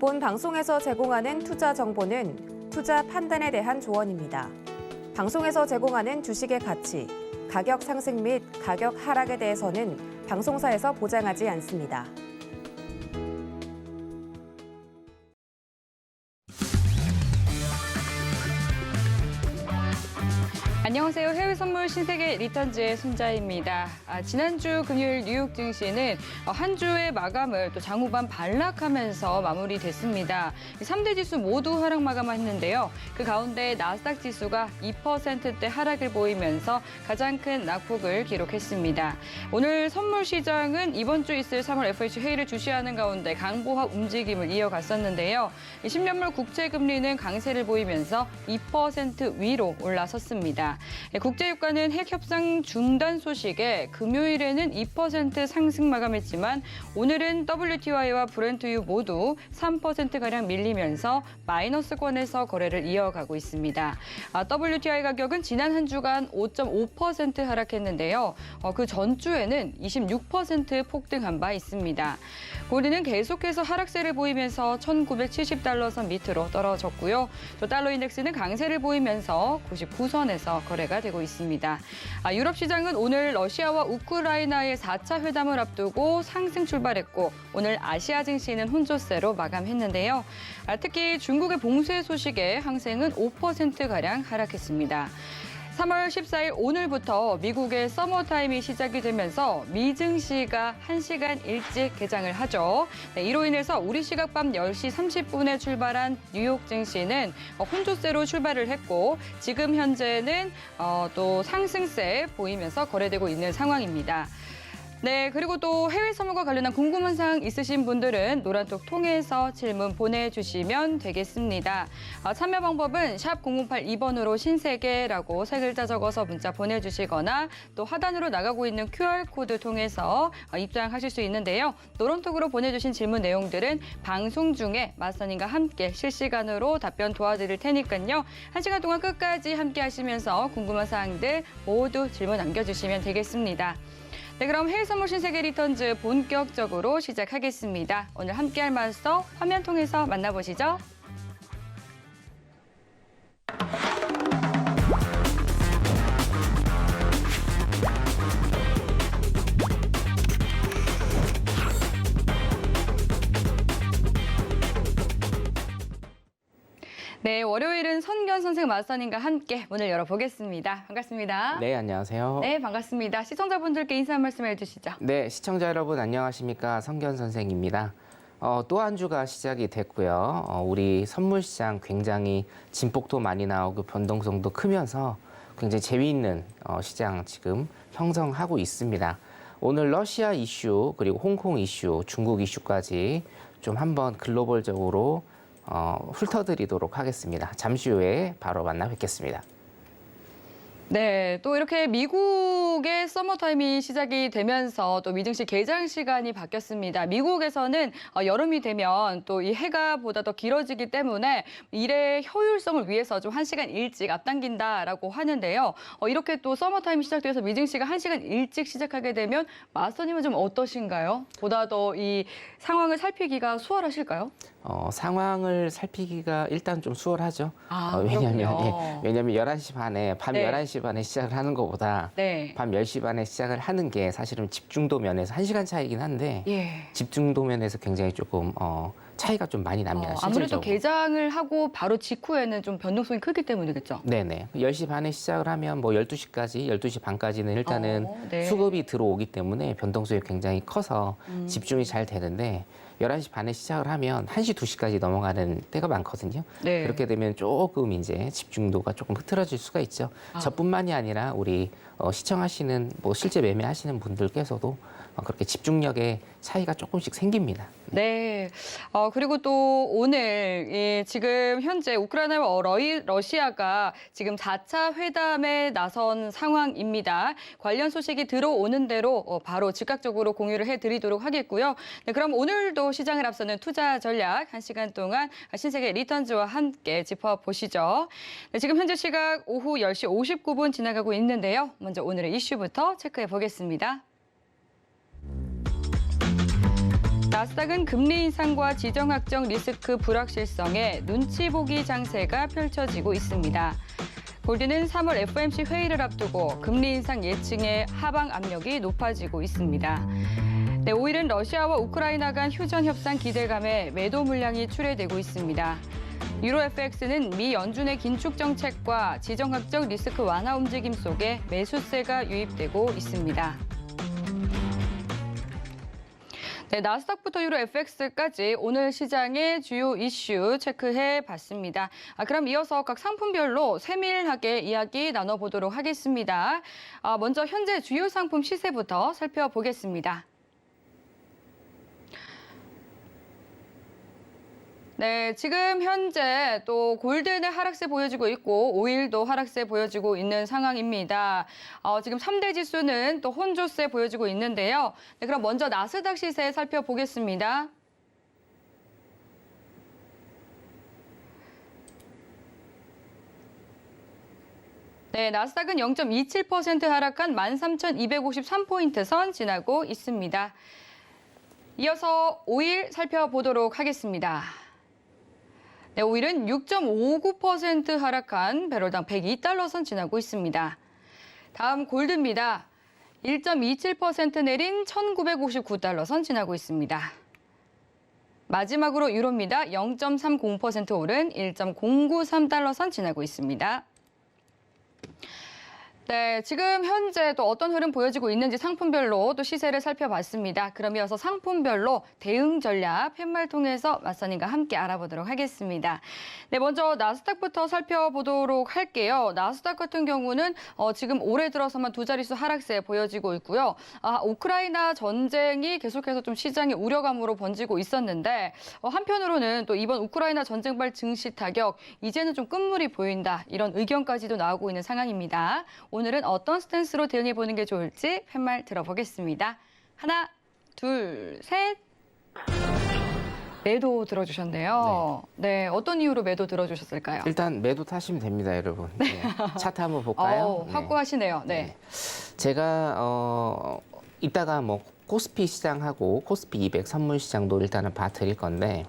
본 방송에서 제공하는 투자 정보는 투자 판단에 대한 조언입니다. 방송에서 제공하는 주식의 가치, 가격 상승 및 가격 하락에 대해서는 방송사에서 보장하지 않습니다. 안녕하세요. 해외 선물 신세계 리턴즈의 손자입니다. 지난주 금요일 뉴욕 증시는 한 주의 마감을 또 장후반 반락하면서 마무리됐습니다. 3대 지수 모두 하락 마감했는데요. 그 가운데 나스닥 지수가 2%대 하락을 보이면서 가장 큰 낙폭을 기록했습니다. 오늘 선물 시장은 이번 주 있을 3월 FOMC 회의를 주시하는 가운데 강보합 움직임을 이어갔었는데요. 10년물 국채 금리는 강세를 보이면서 2% 위로 올라섰습니다. 국제유가는 핵협상 중단 소식에 금요일에는 2% 상승 마감했지만 오늘은 WTI와 브렌트유 모두 3%가량 밀리면서 마이너스권에서 거래를 이어가고 있습니다. WTI 가격은 지난 한 주간 5.5% 하락했는데요. 그 전주에는 26% 폭등한 바 있습니다. 고리는 계속해서 하락세를 보이면서 1,970달러 선 밑으로 떨어졌고요. 또 달러 인덱스는 강세를 보이면서 99선에서 거래가 되고 있습니다. 유럽 시장은 오늘 러시아와 우크라이나의 4차 회담을 앞두고 상승 출발했고 오늘 아시아 증시는 혼조세로 마감했는데요. 특히 중국의 봉쇄 소식에 항생은 5%가량 하락했습니다. 3월 14일 오늘부터 미국의 서머타임이 시작이 되면서 미 증시가 1시간 일찍 개장을 하죠. 이로 인해서 우리 시각 밤 10시 30분에 출발한 뉴욕 증시는 혼조세로 출발을 했고 지금 현재는 또 상승세 보이면서 거래되고 있는 상황입니다. 네, 그리고 또 해외 선물과 관련한 궁금한 사항 있으신 분들은 노란톡 통해서 질문 보내주시면 되겠습니다. 참여 방법은 샵 0082번으로 신세계라고 세 글자 적어서 문자 보내주시거나 또 하단으로 나가고 있는 QR코드 통해서 입장하실 수 있는데요. 노란톡으로 보내주신 질문 내용들은 방송 중에 마스터님과 함께 실시간으로 답변 도와드릴 테니까요. 1시간 동안 끝까지 함께 하시면서 궁금한 사항들 모두 질문 남겨주시면 되겠습니다. 네, 그럼 해외 선물 신세계 리턴즈 본격적으로 시작하겠습니다. 오늘 함께할 마스터 화면 통해서 만나보시죠. 네, 월요일은 선견 선생 마스터님과 함께 문을 열어보겠습니다. 반갑습니다. 네, 안녕하세요. 네, 반갑습니다. 시청자분들께 인사 한 말씀 해주시죠. 네, 시청자 여러분 안녕하십니까. 성견 선생입니다. 또 한 주가 시작이 됐고요. 우리 선물 시장 굉장히 진폭도 많이 나오고 변동성도 크면서 굉장히 재미있는 시장 지금 형성하고 있습니다. 오늘 러시아 이슈 그리고 홍콩 이슈, 중국 이슈까지 좀 한번 글로벌적으로 훑어드리도록 하겠습니다. 잠시 후에 바로 만나 뵙겠습니다. 네, 또 이렇게 미국의 서머타임이 시작이 되면서 또 미증시 개장 시간이 바뀌었습니다. 미국에서는 여름이 되면 또 이 해가 보다 더 길어지기 때문에 일의 효율성을 위해서 좀 1시간 일찍 앞당긴다라고 하는데요. 이렇게 또 서머타임이 시작돼서 미증시가 1시간 일찍 시작하게 되면 마스터님은 좀 어떠신가요? 보다 더 이 상황을 살피기가 수월하실까요? 상황을 살피기가 일단 좀 수월하죠. 왜냐하면 왜냐면 11시 반에, 밤 네. 11시 반에 시작을 하는 것보다 네. 밤 10시 반에 시작을 하는 게 사실은 집중도 면에서 1시간 차이긴 한데 예. 집중도 면에서 굉장히 조금 차이가 좀 많이 납니다. 아무래도 실질적으로. 개장을 하고 바로 직후에는 좀 변동성이 크기 때문이겠죠? 네네. 10시 반에 시작을 하면 뭐 12시까지, 12시 반까지는 일단은 네. 수급이 들어오기 때문에 변동성이 굉장히 커서 집중이 잘 되는데 11시 반에 시작을 하면 1시, 2시까지 넘어가는 때가 많거든요. 네. 그렇게 되면 조금 이제 집중도가 조금 흐트러질 수가 있죠. 저뿐만이 아니라 우리 시청하시는 뭐 실제 매매하시는 분들께서도 그렇게 집중력의 차이가 조금씩 생깁니다. 네. 그리고 또 오늘 지금 현재 우크라이나와 러시아가 지금 4차 회담에 나선 상황입니다. 관련 소식이 들어오는 대로 바로 즉각적으로 공유를 해드리도록 하겠고요. 네, 그럼 오늘도 시장을 앞서는 투자 전략 1시간 동안 신세계 리턴즈와 함께 짚어보시죠. 네, 지금 현재 시각 오후 10시 59분 지나가고 있는데요. 먼저 오늘의 이슈부터 체크해 보겠습니다. 나스닥은 금리 인상과 지정학적 리스크 불확실성에 눈치 보기 장세가 펼쳐지고 있습니다. 골드는 3월 FOMC 회의를 앞두고 금리 인상 예측의 하방 압력이 높아지고 있습니다. 네, 오일은 러시아와 우크라이나 간 휴전 협상 기대감에 매도 물량이 출회되고 있습니다. 유로 FX는 미 연준의 긴축 정책과 지정학적 리스크 완화 움직임 속에 매수세가 유입되고 있습니다. 네, 나스닥부터 유로 FX까지 오늘 시장의 주요 이슈 체크해 봤습니다. 그럼 이어서 각 상품별로 세밀하게 이야기 나눠보도록 하겠습니다. 먼저 현재 주요 상품 시세부터 살펴보겠습니다. 네, 지금 현재 또 골든의 하락세 보여지고 있고 오일도 하락세 보여지고 있는 상황입니다. 지금 3대 지수는 또 혼조세 보여지고 있는데요. 네, 그럼 먼저 나스닥 시세 살펴보겠습니다. 네, 나스닥은 0.27% 하락한 13,253포인트 선 지나고 있습니다. 이어서 오일 살펴보도록 하겠습니다. 네, 오일은 6.59% 하락한 배럴당 102달러 선 지나고 있습니다. 다음 골드입니다. 1.27% 내린 1,959달러 선 지나고 있습니다. 마지막으로 유로입니다. 0.30% 오른 1.093달러 선 지나고 있습니다. 네, 지금 현재 또 어떤 흐름 보여지고 있는지 상품별로 또 시세를 살펴봤습니다. 그럼 이어서 상품별로 대응 전략 팻말 통해서 맞선님과 함께 알아보도록 하겠습니다. 네, 먼저 나스닥부터 살펴보도록 할게요. 나스닥 같은 경우는 지금 올해 들어서만 두 자릿수 하락세 보여지고 있고요. 우크라이나 전쟁이 계속해서 좀 시장의 우려감으로 번지고 있었는데 한편으로는 또 이번 우크라이나 전쟁발 증시 타격 이제는 좀 끝물이 보인다 이런 의견까지도 나오고 있는 상황입니다. 오늘은 어떤 스탠스로 대응해보는 게 좋을지 팻말 들어보겠습니다. 하나, 둘, 셋. 매도 들어주셨네요. 네, 어떤 이유로 매도 들어주셨을까요? 일단 매도 타시면 됩니다, 여러분. 네. 차트 한번 볼까요? 확고하시네요. 네. 제가 이따가 뭐 코스피 시장하고 코스피 200 선물 시장도 일단은 봐드릴 건데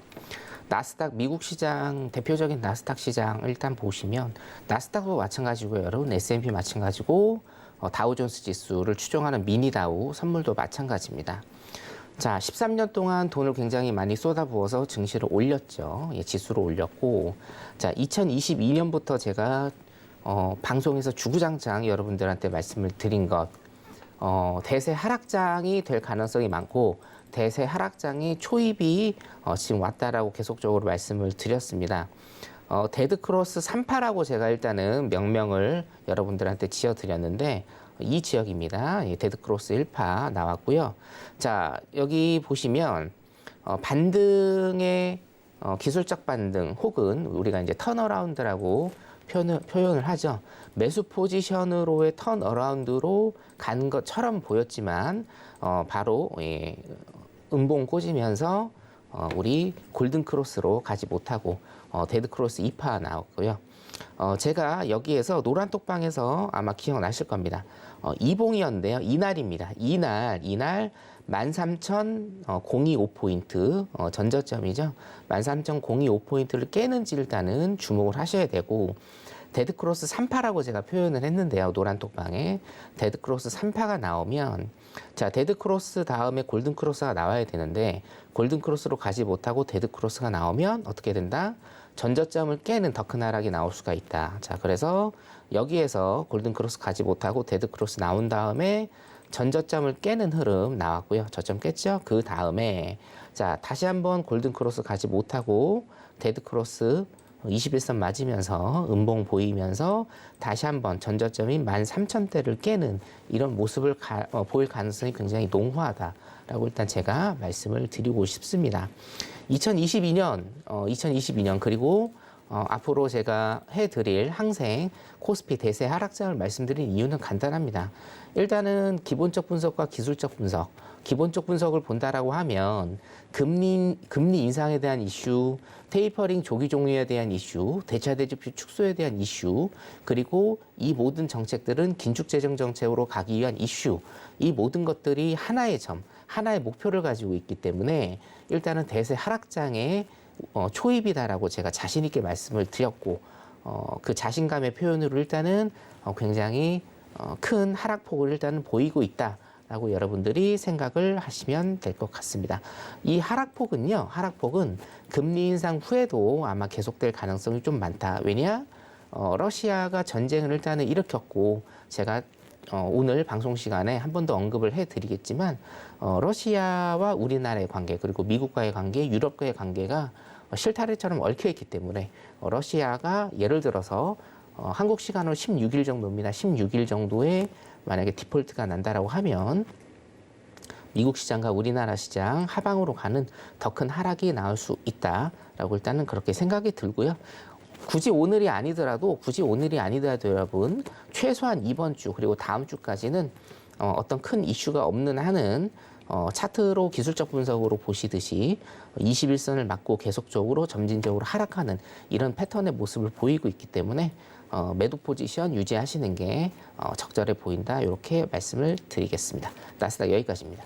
나스닥 미국 시장 대표적인 나스닥 시장 일단 보시면 나스닥도 마찬가지고요, 여러분. S&P 마찬가지고 다우존스 지수를 추종하는 미니다우 선물도 마찬가지입니다. 자, 13년 동안 돈을 굉장히 많이 쏟아부어서 증시를 올렸죠. 예, 지수를 올렸고, 자, 2022년부터 제가 방송에서 주구장창 여러분들한테 말씀을 드린 것, 대세 하락장이 될 가능성이 많고 대세 하락장이 초입이 지금 왔다라고 계속적으로 말씀을 드렸습니다. 데드크로스 38라고 제가 일단은 명명을 여러분들한테 지어드렸는데 이 지역입니다. 데드크로스 1파 나왔고요. 자, 여기 보시면 반등의 기술적 반등 혹은 우리가 이제 턴어라운드라고 표현을 하죠. 매수 포지션으로의 턴어라운드로 간 것처럼 보였지만 바로 음봉 꽂으면서 우리 골든크로스로 가지 못하고 데드크로스 2파 나왔고요. 제가 여기에서 노란톡방에서 아마 기억나실 겁니다. 이봉이었는데요. 이날입니다. 이날 13,025포인트 전저점이죠. 13,025포인트를 깨는지 일단은 주목을 하셔야 되고 데드크로스 3파라고 제가 표현을 했는데요. 노란톡방에 데드크로스 3파가 나오면 자, 데드크로스 다음에 골든크로스가 나와야 되는데 골든크로스로 가지 못하고 데드크로스가 나오면 어떻게 된다? 전저점을 깨는 더 큰 하락이 나올 수가 있다. 자, 그래서 여기에서 골든크로스 가지 못하고 데드크로스 나온 다음에 전저점을 깨는 흐름 나왔고요. 저점 깼죠? 그 다음에 자, 다시 한번 골든크로스 가지 못하고 데드크로스 21선 맞으면서 음봉 보이면서 다시 한번 전저점인 13,000대를 깨는 이런 모습을 보일 가능성이 굉장히 농후하다라고 일단 제가 말씀을 드리고 싶습니다. 2022년 그리고 앞으로 제가 해드릴 항생 코스피 대세 하락장을 말씀드린 이유는 간단합니다. 일단은 기본적 분석과 기술적 분석, 기본적 분석을 본다라고 하면 금리 인상에 대한 이슈, 테이퍼링 조기 종료에 대한 이슈, 대차 대조표 축소에 대한 이슈, 그리고 이 모든 정책들은 긴축 재정 정책으로 가기 위한 이슈, 이 모든 것들이 하나의 점, 하나의 목표를 가지고 있기 때문에 일단은 대세 하락장에 초입이다라고 제가 자신 있게 말씀을 드렸고 그 자신감의 표현으로 일단은 굉장히 큰 하락폭을 일단은 보이고 있다라고 여러분들이 생각을 하시면 될 것 같습니다. 이 하락폭은 금리 인상 후에도 아마 계속될 가능성이 좀 많다. 왜냐? 러시아가 전쟁을 일단은 일으켰고 제가 오늘 방송 시간에 한 번 더 언급을 해드리겠지만 러시아와 우리나라의 관계 그리고 미국과의 관계, 유럽과의 관계가 실타래처럼 얽혀있기 때문에 러시아가 예를 들어서 한국 시간으로 16일 정도입니다. 16일 정도에 만약에 디폴트가 난다라고 하면 미국 시장과 우리나라 시장 하방으로 가는 더 큰 하락이 나올 수 있다라고 일단은 그렇게 생각이 들고요. 굳이 오늘이 아니더라도 여러분 최소한 이번 주 그리고 다음 주까지는 어떤 큰 이슈가 없는 한은 차트로 기술적 분석으로 보시듯이 21선을 맞고 계속적으로 점진적으로 하락하는 이런 패턴의 모습을 보이고 있기 때문에 매도 포지션 유지하시는 게 적절해 보인다 이렇게 말씀을 드리겠습니다. 나스닥 여기까지입니다.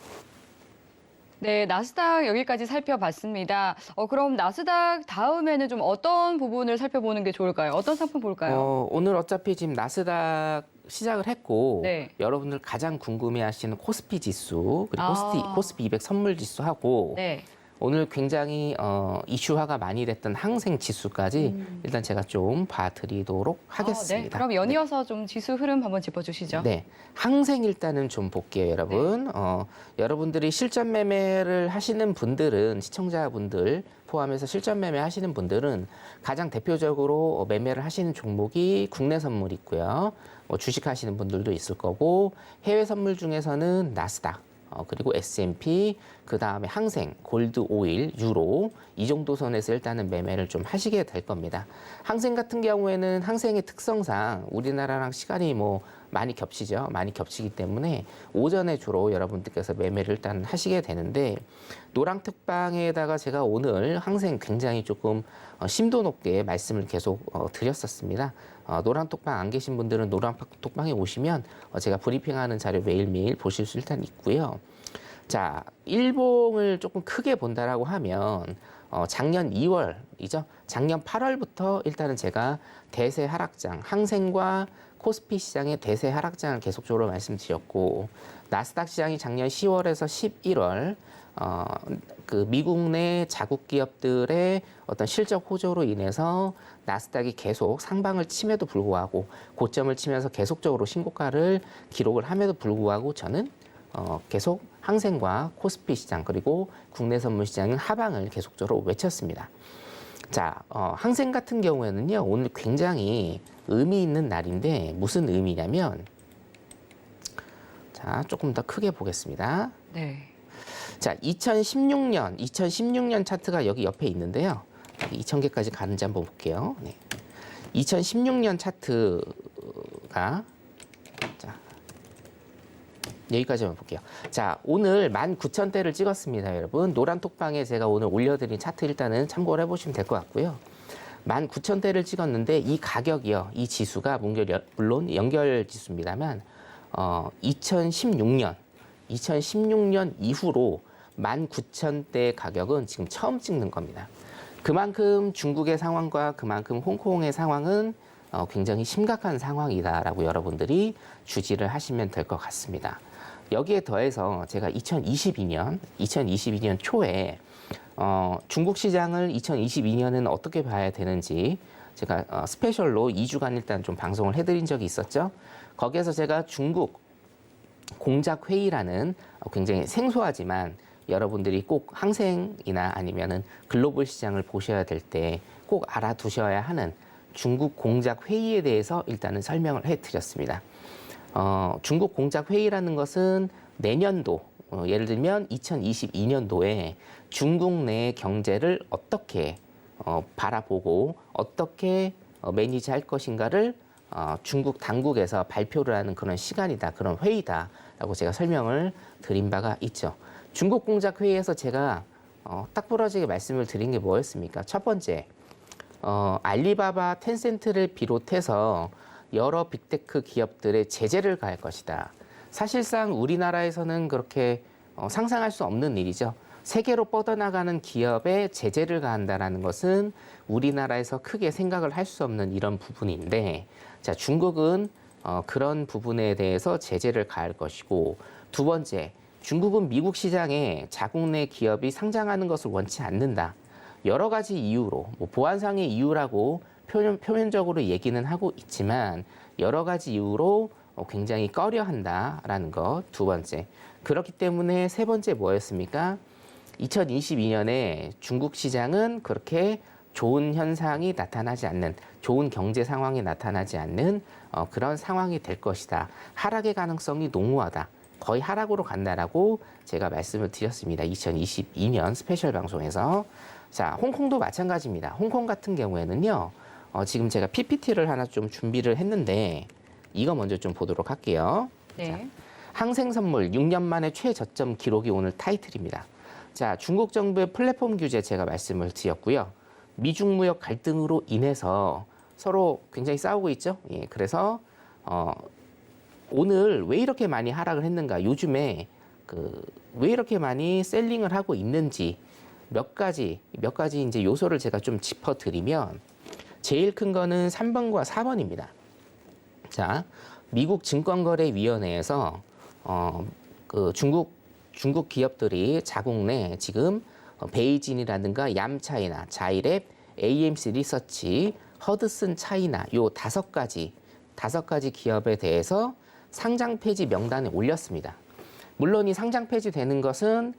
네, 나스닥 여기까지 살펴봤습니다. 그럼 나스닥 다음에는 좀 어떤 부분을 살펴보는 게 좋을까요? 어떤 상품 볼까요? 오늘 어차피 지금 나스닥 시작을 했고 네. 여러분들 가장 궁금해하시는 코스피 지수 그리고 코스피 200 선물 지수하고 네. 오늘 굉장히 이슈화가 많이 됐던 항생 지수까지 일단 제가 좀 봐드리도록 하겠습니다. 네. 그럼 연이어서 좀 지수 흐름 한번 짚어주시죠. 네, 항생 일단은 좀 볼게요, 여러분. 여러분들이 실전 매매를 하시는 분들은 시청자분들 포함해서 실전 매매 하시는 분들은 가장 대표적으로 매매를 하시는 종목이 국내 선물 있고요. 주식 하시는 분들도 있을 거고 해외 선물 중에서는 나스닥. 그리고 S&P, 그 다음에 항생, 골드, 오일, 유로 이 정도 선에서 일단은 매매를 좀 하시게 될 겁니다. 항생 같은 경우에는 항생의 특성상 우리나라랑 시간이 많이 겹치죠. 많이 겹치기 때문에 오전에 주로 여러분들께서 매매를 일단 하시게 되는데 노랑 특방에다가 제가 오늘 항생 굉장히 조금 심도 높게 말씀을 계속 드렸었습니다. 노랑 톡방 안 계신 분들은 노랑 톡방에 오시면 제가 브리핑하는 자료 매일매일 보실 수 일단 있고요. 자, 일봉을 조금 크게 본다라고 하면 작년 2월이죠. 작년 8월부터 일단은 제가 대세 하락장, 항생과 코스피 시장의 대세 하락장을 계속적으로 말씀드렸고 나스닥 시장이 작년 10월에서 11월 그 미국 내 자국 기업들의 어떤 실적 호조로 인해서 나스닥이 계속 상방을 침에도 불구하고 고점을 치면서 계속적으로 신고가를 기록을 함에도 불구하고 저는 계속 항생과 코스피 시장 그리고 국내 선물 시장은 하방을 계속적으로 외쳤습니다. 자, 항생 같은 경우에는요 오늘 굉장히 의미 있는 날인데 무슨 의미냐면 자 조금 더 크게 보겠습니다. 네. 자, 2016년 차트가 여기 옆에 있는데요. 2000개까지 가는지 한번 볼게요. 네. 2016년 차트가 자, 여기까지 한번 볼게요. 자, 오늘 19,000대를 찍었습니다, 여러분. 노란 톡방에 제가 오늘 올려드린 차트 일단은 참고를 해보시면 될 것 같고요. 19,000대를 찍었는데 이 가격이요, 이 지수가 물론 연결 지수입니다만 2016년 이후로 19,000대 가격은 지금 처음 찍는 겁니다. 그만큼 중국의 상황과 그만큼 홍콩의 상황은 굉장히 심각한 상황이다라고 여러분들이 주지를 하시면 될 것 같습니다. 여기에 더해서 제가 2022년 초에 중국 시장을 2022년은 어떻게 봐야 되는지 제가 스페셜로 2주간 일단 좀 방송을 해드린 적이 있었죠. 거기에서 제가 중국 공작 회의라는 굉장히 생소하지만 여러분들이 꼭 항생이나 아니면은 글로벌 시장을 보셔야 될 때 꼭 알아두셔야 하는 중국 공작 회의에 대해서 일단은 설명을 해드렸습니다. 중국 공작 회의라는 것은 내년도 예를 들면 2022년도에 중국 내 경제를 어떻게 바라보고 어떻게 매니지할 것인가를 중국 당국에서 발표를 하는 그런 시간이다, 그런 회의다라고 제가 설명을 드린 바가 있죠. 중국 공작 회의에서 제가 딱 부러지게 말씀을 드린 게 뭐였습니까? 첫 번째, 알리바바, 텐센트를 비롯해서 여러 빅테크 기업들의 제재를 가할 것이다. 사실상 우리나라에서는 그렇게 상상할 수 없는 일이죠. 세계로 뻗어나가는 기업에 제재를 가한다라는 것은 우리나라에서 크게 생각을 할 수 없는 이런 부분인데, 자, 중국은 그런 부분에 대해서 제재를 가할 것이고, 두 번째, 중국은 미국 시장에 자국 내 기업이 상장하는 것을 원치 않는다. 여러 가지 이유로, 뭐 보안상의 이유라고 표면적으로 얘기는 하고 있지만 여러 가지 이유로 굉장히 꺼려한다라는 것, 두 번째. 그렇기 때문에 세 번째 뭐였습니까? 2022년에 중국 시장은 그렇게 좋은 현상이 나타나지 않는, 좋은 경제 상황이 나타나지 않는 그런 상황이 될 것이다. 하락의 가능성이 농후하다. 거의 하락으로 간다라고 제가 말씀을 드렸습니다. 2022년 스페셜 방송에서. 자, 홍콩도 마찬가지입니다. 홍콩 같은 경우에는요, 지금 제가 PPT를 하나 좀 준비를 했는데 이거 먼저 좀 보도록 할게요. 네. 자, 항생선물 6년 만에 최저점 기록이 오늘 타이틀입니다. 자, 중국 정부의 플랫폼 규제 제가 말씀을 드렸고요. 미중 무역 갈등으로 인해서 서로 굉장히 싸우고 있죠. 예, 그래서 오늘 왜 이렇게 많이 하락을 했는가? 요즘에 왜 이렇게 많이 셀링을 하고 있는지 몇 가지 이제 요소를 제가 좀 짚어드리면, 제일 큰 거는 3번과 4번입니다. 자, 미국 증권거래위원회에서 중국 기업들이 자국 내 지금 베이진이라든가 얌차이나, 자이랩, AMC 리서치, 허드슨 차이나 요 다섯 가지 기업에 대해서 상장 폐지 명단에 올렸습니다. 물론 이 상장 폐지되는 것은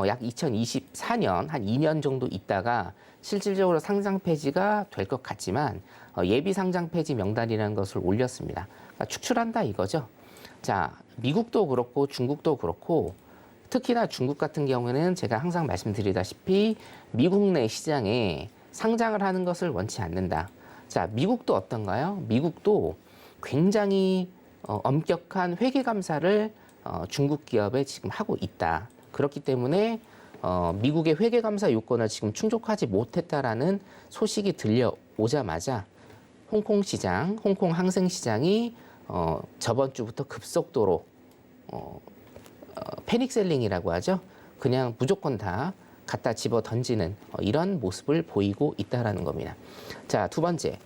약 2024년 한 2년 정도 있다가 실질적으로 상장 폐지가 될 것 같지만 예비 상장 폐지 명단이라는 것을 올렸습니다. 그러니까 축출한다 이거죠. 자, 미국도 그렇고 중국도 그렇고, 특히나 중국 같은 경우에는 제가 항상 말씀드리다시피 미국 내 시장에 상장을 하는 것을 원치 않는다. 자, 미국도 어떤가요? 미국도 굉장히 엄격한 회계 감사를 중국 기업에 지금 하고 있다. 그렇기 때문에 미국의 회계 감사 요건을 지금 충족하지 못했다라는 소식이 들려오자마자 홍콩 시장, 홍콩 항생 시장이 저번 주부터 급속도로 패닉셀링이라고 하죠. 그냥 무조건 다 갖다 집어 던지는 이런 모습을 보이고 있다라는 겁니다. 자, 두 번째.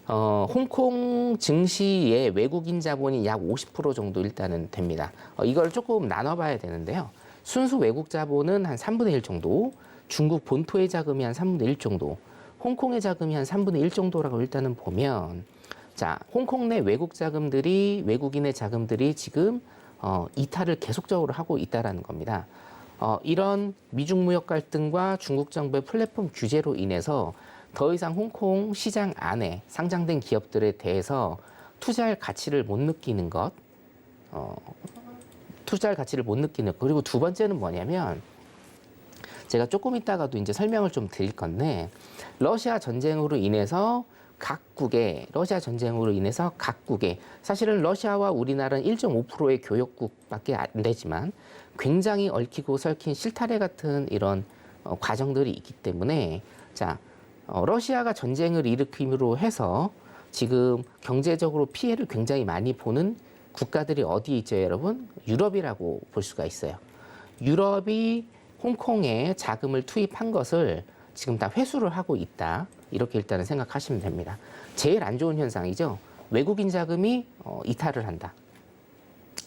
홍콩 증시의 외국인 자본이 약 50% 정도 일단은 됩니다. 이걸 조금 나눠봐야 되는데요. 순수 외국 자본은 한 3분의 1 정도, 중국 본토의 자금이 한 3분의 1 정도, 홍콩의 자금이 한 3분의 1 정도라고 일단은 보면, 자, 홍콩 내 외국인의 자금들이 지금 이탈을 계속적으로 하고 있다라는 겁니다. 이런 미중 무역 갈등과 중국 정부의 플랫폼 규제로 인해서 더 이상 홍콩 시장 안에 상장된 기업들에 대해서 투자할 가치를 못 느끼는 것, 그리고 두 번째는 뭐냐면, 제가 조금 이따가도 이제 설명을 좀 드릴 건데, 러시아 전쟁으로 인해서 각국의, 사실은 러시아와 우리나라는 1.5%의 교역국밖에 안 되지만 굉장히 얽히고 설킨 실타래 같은 이런 과정들이 있기 때문에, 자, 러시아가 전쟁을 일으킴으로 해서 지금 경제적으로 피해를 굉장히 많이 보는 국가들이 어디 있죠, 여러분? 유럽이라고 볼 수가 있어요. 유럽이 홍콩에 자금을 투입한 것을 지금 다 회수를 하고 있다. 이렇게 일단은 생각하시면 됩니다. 제일 안 좋은 현상이죠. 외국인 자금이 이탈을 한다.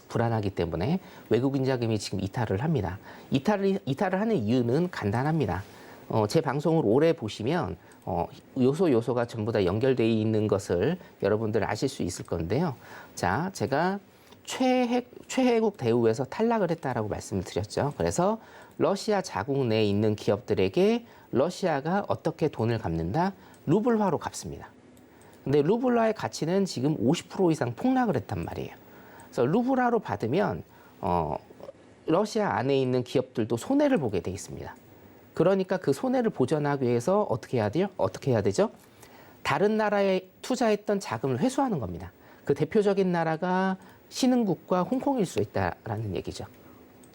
불안하기 때문에 외국인 자금이 지금 이탈을 합니다. 이탈을 하는 이유는 간단합니다. 제 방송을 오래 보시면 요소가 전부 다 연결되어 있는 것을 여러분들 아실 수 있을 건데요. 자, 제가 최혜국 대우에서 탈락을 했다라고 말씀을 드렸죠. 그래서 러시아 자국 내에 있는 기업들에게 러시아가 어떻게 돈을 갚는다? 루블화로 갚습니다. 근데 루블화의 가치는 지금 50% 이상 폭락을 했단 말이에요. 그래서 루블화로 받으면 러시아 안에 있는 기업들도 손해를 보게 돼 있습니다. 그러니까 그 손해를 보전하기 위해서 어떻게 해야 돼요? 어떻게 해야 되죠? 다른 나라에 투자했던 자금을 회수하는 겁니다. 그 대표적인 나라가 신흥국과 홍콩일 수 있다라는 얘기죠.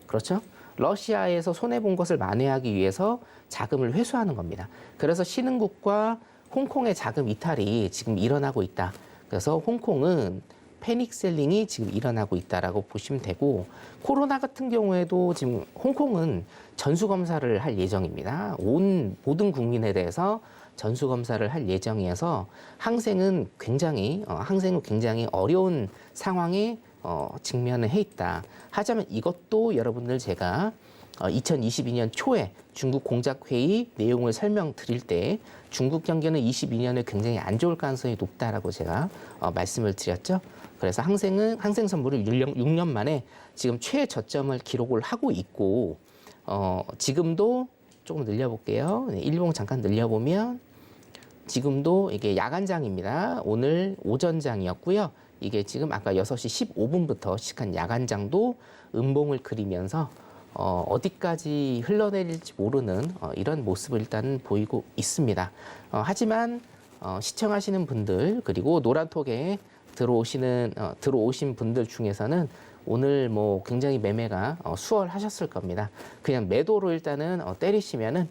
그렇죠? 러시아에서 손해본 것을 만회하기 위해서 자금을 회수하는 겁니다. 그래서 신흥국과 홍콩의 자금 이탈이 지금 일어나고 있다. 그래서 홍콩은 패닉 셀링이 지금 일어나고 있다라고 보시면 되고 코로나 같은 경우에도 지금 홍콩은 전수검사를 할 예정입니다. 모든 국민에 대해서 전수검사를 할 예정이어서 항생은 굉장히 어려운 상황에 직면을 해 있다. 하지만 이것도 여러분들 제가 2022년 초에 중국 공작회의 내용을 설명드릴 때 중국 경기는 22년에 굉장히 안 좋을 가능성이 높다라고 제가 말씀을 드렸죠. 그래서 항생 선물을 6년 만에 지금 최저점을 기록을 하고 있고 지금도 조금 늘려볼게요. 네, 일봉 잠깐 늘려보면 지금도 이게 야간장입니다. 오늘 오전장이었고요. 이게 지금 아까 6시 15분부터 시작한 야간장도 음봉을 그리면서 어디까지 흘러내릴지 모르는 이런 모습을 일단 보이고 있습니다. 하지만 시청하시는 분들 그리고 노란톡에 들어오신 분들 중에서는 오늘 뭐 굉장히 매매가 수월하셨을 겁니다. 그냥 매도로 일단은 때리시면은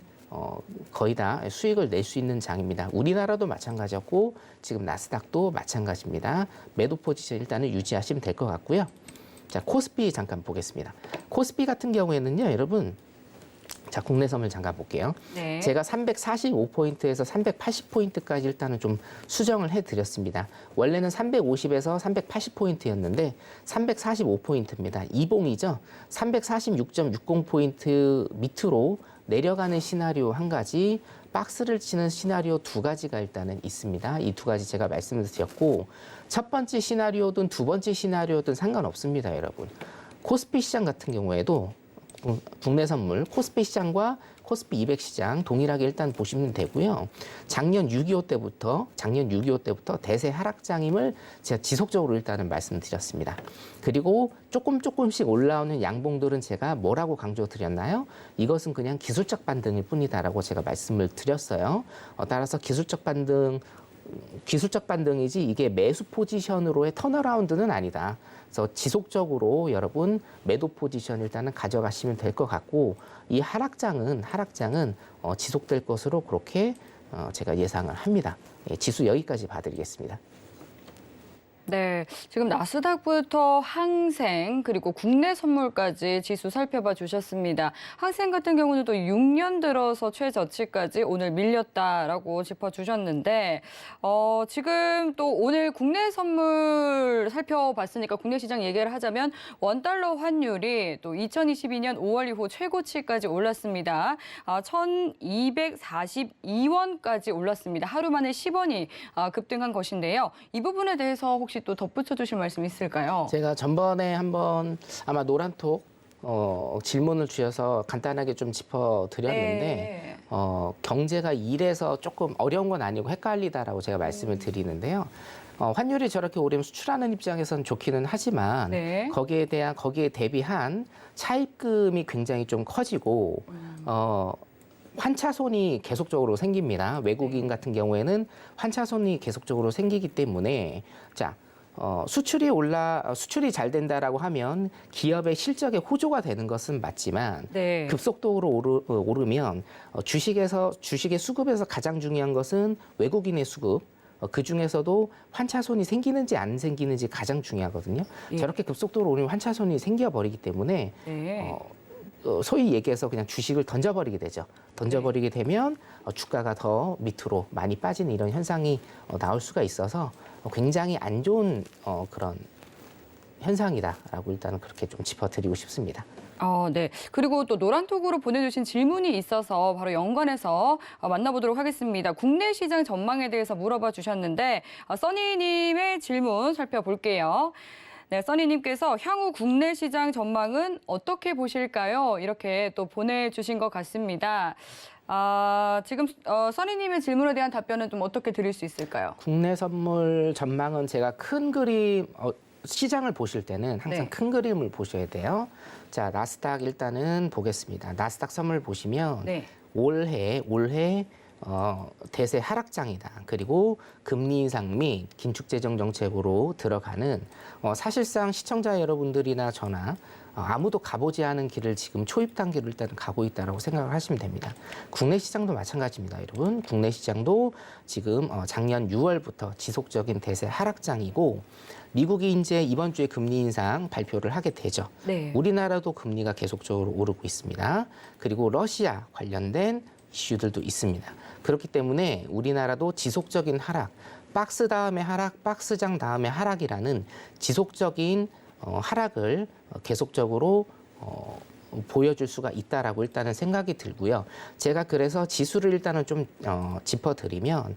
거의 다 수익을 낼 수 있는 장입니다. 우리나라도 마찬가지였고 지금 나스닥도 마찬가지입니다. 매도 포지션 일단은 유지하시면 될 것 같고요. 자, 코스피 잠깐 보겠습니다. 코스피 같은 경우에는요, 여러분. 자, 국내 선물 잠깐 볼게요. 네. 제가 345포인트에서 380포인트까지 일단은 좀 수정을 해드렸습니다. 원래는 350에서 380포인트였는데 345포인트입니다. 이봉이죠. 346.60포인트 밑으로 내려가는 시나리오 한 가지, 박스를 치는 시나리오 두 가지가 일단은 있습니다. 이 두 가지 제가 말씀을 드렸고 첫 번째 시나리오든 두 번째 시나리오든 상관없습니다, 여러분. 코스피 시장 같은 경우에도 국내 선물 코스피 시장과 코스피 200 시장 동일하게 일단 보시면 되고요. 작년 6.25 때부터 대세 하락장임을 제가 지속적으로 일단은 말씀드렸습니다. 그리고 조금씩 올라오는 양봉들은 제가 뭐라고 강조드렸나요? 이것은 그냥 기술적 반등일 뿐이다라고 제가 말씀을 드렸어요. 따라서 기술적 반등이지 이게 매수 포지션으로의 턴어라운드는 아니다. 그래서 지속적으로 여러분 매도 포지션 일단은 가져가시면 될 것 같고 이 하락장은 지속될 것으로 그렇게 제가 예상을 합니다. 예, 지수 여기까지 봐드리겠습니다. 네, 지금 나스닥부터 항생 그리고 국내 선물까지 지수 살펴봐 주셨습니다. 항생 같은 경우는 또 6년 들어서 최저치까지 오늘 밀렸다라고 짚어주셨는데 지금 또 오늘 국내 선물 살펴봤으니까 국내 시장 얘기를 하자면 원달러 환율이 또 2022년 5월 이후 최고치까지 올랐습니다. 1,242원까지 올랐습니다. 하루 만에 10원이 급등한 것인데요. 이 부분에 대해서 혹시 또 덧붙여 주실 말씀 있을까요? 제가 전번에 한번 아마 노란톡 질문을 주셔서 간단하게 좀 짚어드렸는데 네. 경제가 이래서 조금 어려운 건 아니고 헷갈리다라고 제가 말씀을 드리는데요. 환율이 저렇게 오르면 수출하는 입장에서는 좋기는 하지만 네. 거기에 대비한 차입금이 굉장히 좀 커지고 환차손이 계속적으로 생깁니다. 외국인 같은 경우에는 환차손이 계속적으로 생기기 때문에 자 수출이 잘 된다라고 하면 기업의 실적에 호조가 되는 것은 맞지만 네. 급속도로 오르면 주식의 수급에서 가장 중요한 것은 외국인의 수급. 그 중에서도 환차손이 생기는지 안 생기는지 가장 중요하거든요. 예. 저렇게 급속도로 오르면 환차손이 생겨버리기 때문에 네. 소위 얘기해서 그냥 주식을 던져버리게 되죠. 던져버리게 되면 주가가 더 밑으로 많이 빠지는 이런 현상이 나올 수가 있어서 굉장히 안 좋은 그런 현상이다라고 일단은 그렇게 좀 짚어드리고 싶습니다. 네. 그리고 또 노란톡으로 보내주신 질문이 있어서 바로 연관해서 만나보도록 하겠습니다. 국내 시장 전망에 대해서 물어봐 주셨는데 써니님의 질문 살펴볼게요. 네, 써니님께서 향후 국내 시장 전망은 어떻게 보실까요? 이렇게 또 보내주신 것 같습니다. 지금 써니님의 질문에 대한 답변은 좀 어떻게 드릴 수 있을까요? 국내 선물 전망은 제가 큰 그림 시장을 보실 때는 항상 네. 큰 그림을 보셔야 돼요. 자, 나스닥 일단은 보겠습니다. 나스닥 선물 보시면 네. 올해 대세 하락장이다. 그리고 금리 인상 및 긴축 재정 정책으로 들어가는 사실상 시청자 여러분들이나 저나 아무도 가보지 않은 길을 지금 초입 단계로 일단은 가고 있다라고 생각을 하시면 됩니다. 국내 시장도 마찬가지입니다, 여러분. 국내 시장도 지금 작년 6월부터 지속적인 대세 하락장이고 미국이 이제 이번 주에 금리 인상 발표를 하게 되죠. 네. 우리나라도 금리가 계속적으로 오르고 있습니다. 그리고 러시아 관련된 이슈들도 있습니다. 그렇기 때문에 우리나라도 지속적인 하락, 박스 다음에 하락, 박스장 다음에 하락이라는 지속적인 하락을 계속적으로 보여줄 수가 있다라고 일단은 생각이 들고요. 제가 그래서 지수를 일단은 좀 짚어드리면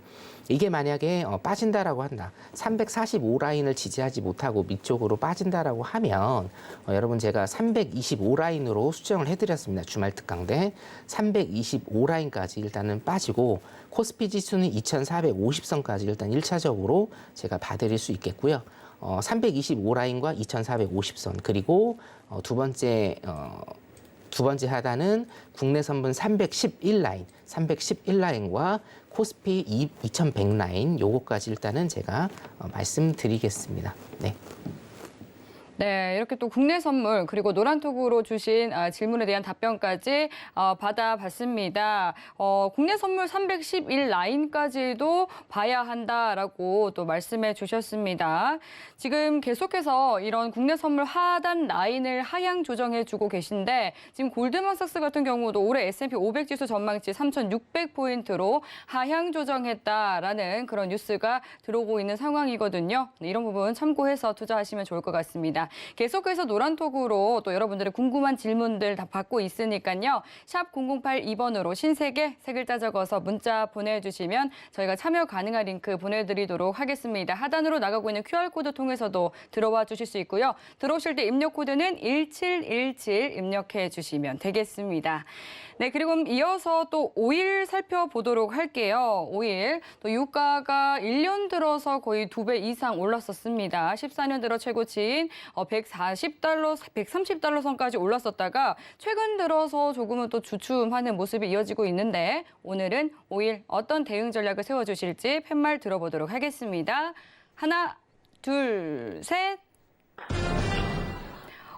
이게 만약에 빠진다라고 한다. 345라인을 지지하지 못하고 밑쪽으로 빠진다라고 하면 여러분 제가 325라인으로 수정을 해드렸습니다. 주말 특강대 325라인까지 일단은 빠지고 코스피 지수는 2450선까지 일단 1차적으로 제가 봐드릴 수 있겠고요. 325라인과 2450선 그리고 두 번째 하단은 국내 선분 311라인, 311라인과 코스피 2100라인 요거까지 일단은 제가 말씀드리겠습니다. 네. 네, 이렇게 또 국내 선물 그리고 노란톡으로 주신 질문에 대한 답변까지 받아봤습니다. 국내 선물 311라인까지도 봐야 한다라고 또 말씀해 주셨습니다. 지금 계속해서 이런 국내 선물 하단 라인을 하향 조정해 주고 계신데 지금 골드만삭스 같은 경우도 올해 S&P 500 지수 전망치 3,600포인트로 하향 조정했다라는 그런 뉴스가 들어오고 있는 상황이거든요. 네, 이런 부분 참고해서 투자하시면 좋을 것 같습니다. 계속해서 노란톡으로 또 여러분들의 궁금한 질문들 다 받고 있으니까요. 샵 0082번으로 신세계 세 글자 적어서 문자 보내주시면 저희가 참여 가능한 링크 보내드리도록 하겠습니다. 하단으로 나가고 있는 QR코드 통해서도 들어와 주실 수 있고요. 들어오실 때 입력 코드는 1717 입력해 주시면 되겠습니다. 네, 그리고 이어서 또 오일 살펴보도록 할게요. 오일, 또 유가가 1년 들어서 거의 2배 이상 올랐었습니다. 14년 들어 최고치인 140달러, 130달러 선까지 올랐었다가 최근 들어서 조금은 또 주춤하는 모습이 이어지고 있는데 오늘은 오일 어떤 대응 전략을 세워주실지 팻말 들어보도록 하겠습니다. 하나, 둘, 셋.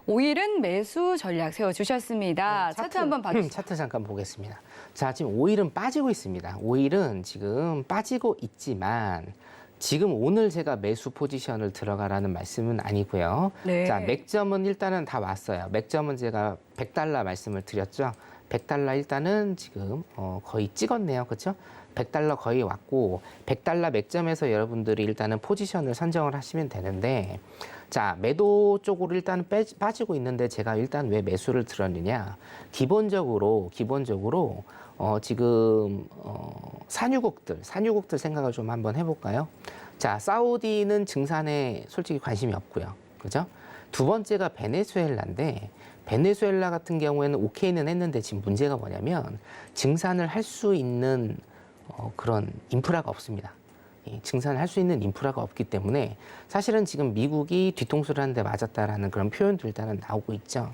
오일은 매수 전략 세워주셨습니다. 차트 한번 봐주시죠. 차트 잠깐 보겠습니다. 자, 지금 오일은 빠지고 있습니다. 오일은 지금 빠지고 있지만 지금 오늘 제가 매수 포지션을 들어가라는 말씀은 아니고요. 네. 자, 맥점은 일단은 다 왔어요. 맥점은 제가 100달러 말씀을 드렸죠. 100달러 일단은 지금 거의 찍었네요. 그렇죠? 100달러 거의 왔고 100달러 맥점에서 여러분들이 일단은 포지션을 선정을 하시면 되는데 자, 매도 쪽으로 일단 빠지고 있는데 제가 일단 왜 매수를 들었느냐? 기본적으로 지금 산유국들 생각을 좀 한번 해볼까요? 자, 사우디는 증산에 솔직히 관심이 없고요, 그죠? 두 번째가 베네수엘라인데 베네수엘라 같은 경우에는 오케이는 했는데 지금 문제가 뭐냐면 증산을 할 수 있는 그런 인프라가 없습니다. 증산을 할 수 있는 인프라가 없기 때문에 사실은 지금 미국이 뒤통수를 한 대 맞았다라는 그런 표현도 일단은 나오고 있죠.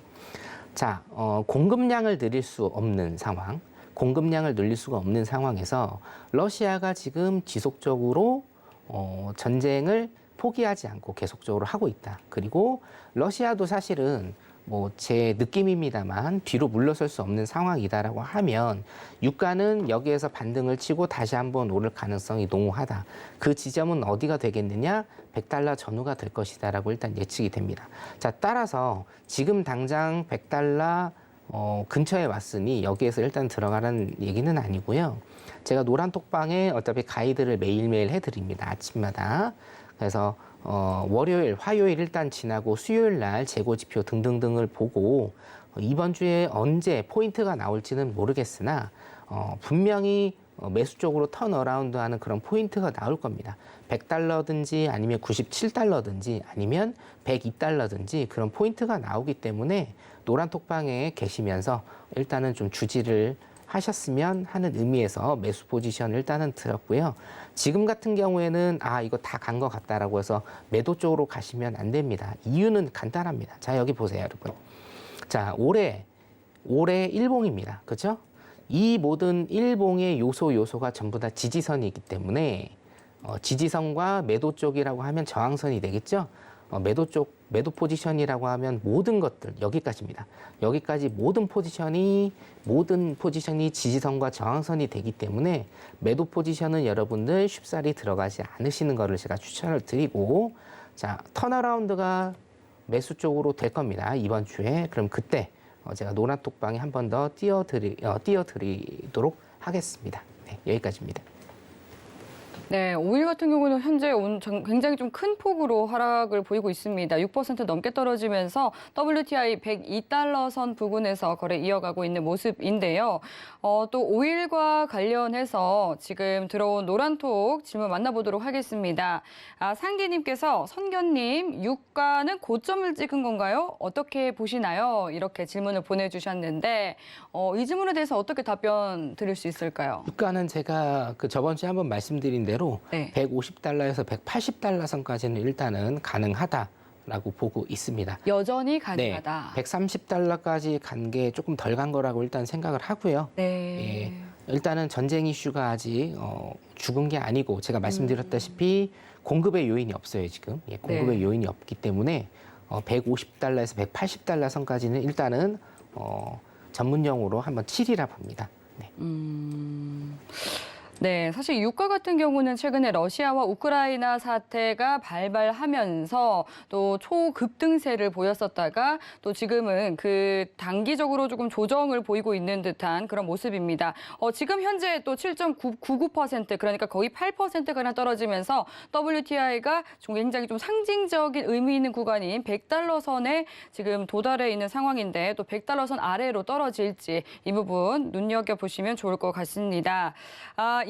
자, 공급량을 늘릴 수 없는 상황, 공급량을 늘릴 수가 없는 상황에서 러시아가 지금 지속적으로 전쟁을 포기하지 않고 계속적으로 하고 있다. 그리고 러시아도 사실은 뭐 제 느낌입니다만 뒤로 물러설 수 없는 상황이다라고 하면 유가는 여기에서 반등을 치고 다시 한번 오를 가능성이 농후하다. 그 지점은 어디가 되겠느냐? 100달러 전후가 될 것이다라고 일단 예측이 됩니다. 자, 따라서 지금 당장 100달러 근처에 왔으니 여기에서 일단 들어가라는 얘기는 아니고요. 제가 노란톡방에 어차피 가이드를 매일매일 해드립니다. 아침마다. 그래서 월요일, 화요일 일단 지나고 수요일 날 재고 지표 등등등을 보고 이번 주에 언제 포인트가 나올지는 모르겠으나 분명히 매수 쪽으로 턴어라운드 하는 그런 포인트가 나올 겁니다. 100달러든지 아니면 97달러든지 아니면 102달러든지 그런 포인트가 나오기 때문에 노란톡방에 계시면서 일단은 좀 주지를 하셨으면 하는 의미에서 매수 포지션을 일단은 들었고요. 지금 같은 경우에는 이거 다 간 것 같다라고 해서 매도 쪽으로 가시면 안 됩니다. 이유는 간단합니다. 자, 여기 보세요, 여러분. 자, 올해 일봉입니다. 그렇죠? 이 모든 일봉의 요소가 전부 다 지지선이기 때문에 지지선과 매도 쪽이라고 하면 저항선이 되겠죠. 매도 포지션이라고 하면 모든 것들 여기까지입니다. 여기까지 모든 포지션이 지지선과 저항선이 되기 때문에 매도 포지션은 여러분들 쉽사리 들어가지 않으시는 것을 제가 추천을 드리고, 자, 턴어라운드가 매수 쪽으로 될 겁니다. 이번 주에. 그럼 그때 제가 노란 톡방에 한 번 더 띄워드리도록 하겠습니다. 네, 여기까지입니다. 네, 오일 같은 경우는 현재 굉장히 좀 큰 폭으로 하락을 보이고 있습니다. 6% 넘게 떨어지면서 WTI 102달러 선 부근에서 거래 이어가고 있는 모습인데요. 또 오일과 관련해서 지금 들어온 노란톡 질문 만나보도록 하겠습니다. 상기님께서 선견님, 유가는 고점을 찍은 건가요? 어떻게 보시나요? 이렇게 질문을 보내주셨는데 이 질문에 대해서 어떻게 답변 드릴 수 있을까요? 유가는 제가 저번 주에 한번 말씀드린 대로 네. 150달러에서 180달러 선까지는 일단은 가능하다라고 보고 있습니다. 여전히 가능하다. 네, 130달러까지 간 게 조금 덜 간 거라고 일단 생각을 하고요. 네. 예, 일단은 전쟁 이슈가 아직 죽은 게 아니고 제가 말씀드렸다시피 공급의 요인이 없어요, 지금. 예, 공급의 네. 요인이 없기 때문에 150달러에서 180달러 선까지는 일단은 전문용어로 한번 치리라 봅니다. 네. 네, 사실 유가 같은 경우는 최근에 러시아와 우크라이나 사태가 발발하면서 또 초급등세를 보였었다가 또 지금은 그 단기적으로 조금 조정을 보이고 있는 듯한 그런 모습입니다. 지금 현재 또 7.99% 그러니까 거의 8%가량 떨어지면서 WTI가 굉장히 좀 상징적인 의미 있는 구간인 100달러 선에 지금 도달해 있는 상황인데 또 100달러 선 아래로 떨어질지 이 부분 눈여겨보시면 좋을 것 같습니다.